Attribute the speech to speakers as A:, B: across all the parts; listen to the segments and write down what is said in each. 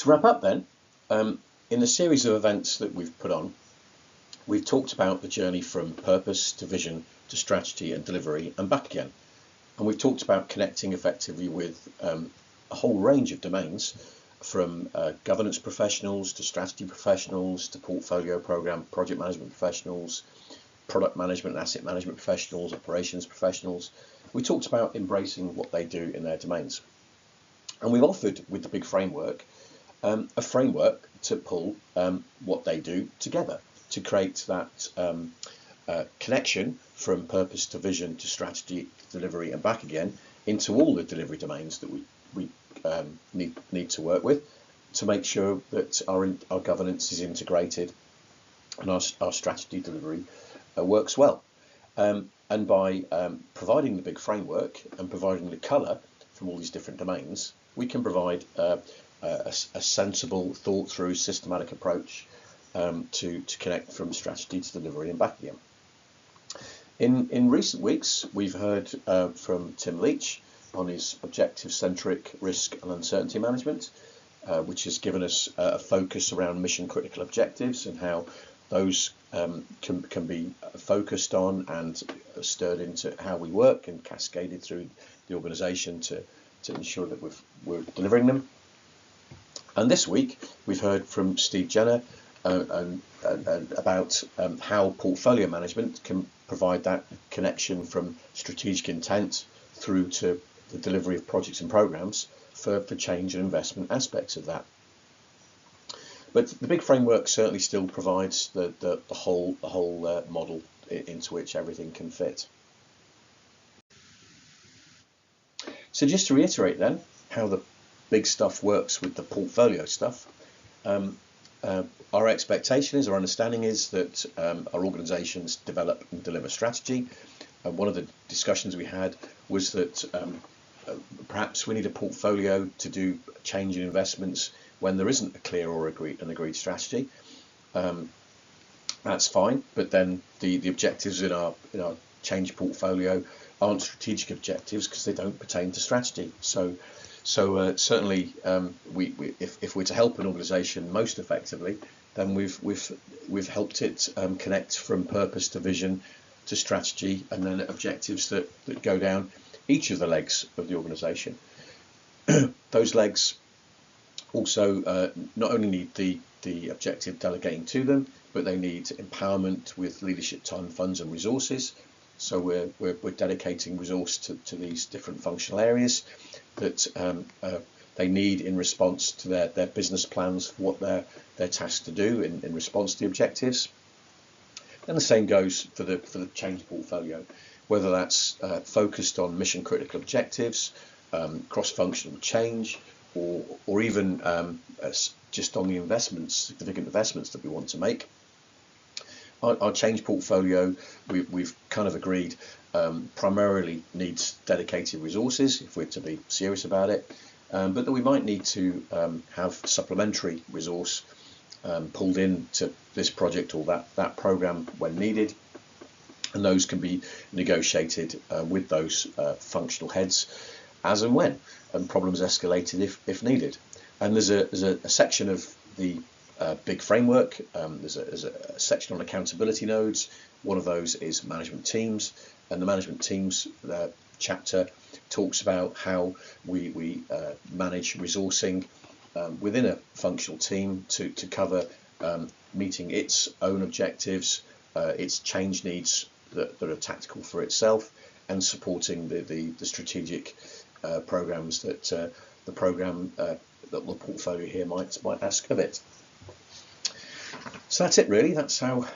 A: To wrap up then, in the series of events that we've put on, we've talked about the journey from purpose to vision to strategy and delivery and back again. And we've talked about connecting effectively with a whole range of domains, from governance professionals to strategy professionals to portfolio program project management professionals, product management and asset management professionals, operations professionals. We talked about embracing what they do in their domains. And we've offered, with the BIG framework, a framework to pull what they do together to create that connection from purpose to vision to strategy, delivery and back again into all the delivery domains that we need to work with, to make sure that our governance is integrated and our strategy delivery works well. And by providing the BIG framework and providing the colour from all these different domains, we can provide a sensible, thought-through, systematic approach to connect from strategy to delivery and back again. In recent weeks, we've heard from Tim Leach on his objective-centric risk and uncertainty management, which has given us a focus around mission-critical objectives and how those can be focused on and stirred into how we work and cascaded through the organisation to ensure that we're delivering them. And this week, we've heard from Steve Jenner about how portfolio management can provide that connection from strategic intent through to the delivery of projects and programs for change and investment aspects of that. But the BIG framework certainly still provides the whole model into which everything can fit. So just to reiterate then how the BIG stuff works with the portfolio stuff, our expectation is, our understanding is that our organisations develop and deliver strategy. One of the discussions we had was that perhaps we need a portfolio to do change in investments when there isn't a clear or agreed strategy. That's fine, but then the objectives in our change portfolio aren't strategic objectives because they don't pertain to strategy. So certainly, if we're to help an organisation most effectively, then we've helped it connect from purpose to vision to strategy, and then objectives that go down each of the legs of the organisation. Those legs also not only need the objective delegating to them, but they need empowerment with leadership time, funds and resources. So we're dedicating resource to these different functional areas that they need in response to their business plans for what they're tasked to do in response to the objectives. And the same goes for the change portfolio, whether that's focused on mission critical objectives, cross-functional change, or even just on the significant investments that we want to make. Our change portfolio, we've kind of agreed, primarily needs dedicated resources if we're to be serious about it, but that we might need to have supplementary resource pulled into this project or that program when needed, and those can be negotiated with those functional heads as and when, and problems escalated if needed. And there's a section of the BIG framework. There's a section on accountability nodes. One of those is management teams, and the management teams chapter talks about how we manage resourcing within a functional team to cover meeting its own objectives, its change needs that are tactical for itself, and supporting the strategic programs that the portfolio here might ask of it. So that's it really. That's how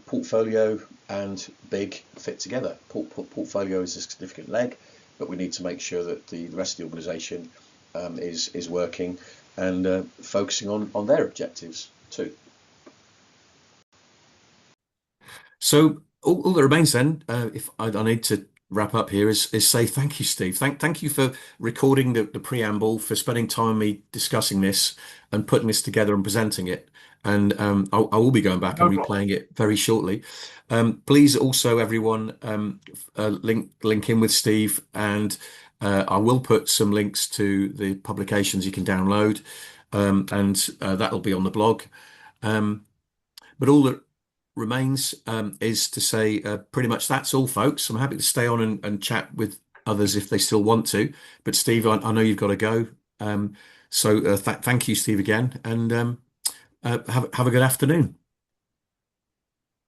A: portfolio and BIG fit together. Portfolio is a significant leg, but we need to make sure that the rest of the organisation is working and focusing on their objectives too.
B: So all that remains then, if I need to wrap up here, is say thank you, Steve. Thank you for recording the preamble, for spending time with me discussing this and putting this together and presenting it. And I will be going back and replaying it very shortly. Please also, everyone, link in with Steve, and I will put some links to the publications you can download. and that'll be on the blog. Um, but all that remains is to say pretty much that's all, folks. I'm happy to stay on and chat with others if they still want to. But Steve, I know you've got to go. So thank you, Steve, again, and have a good afternoon.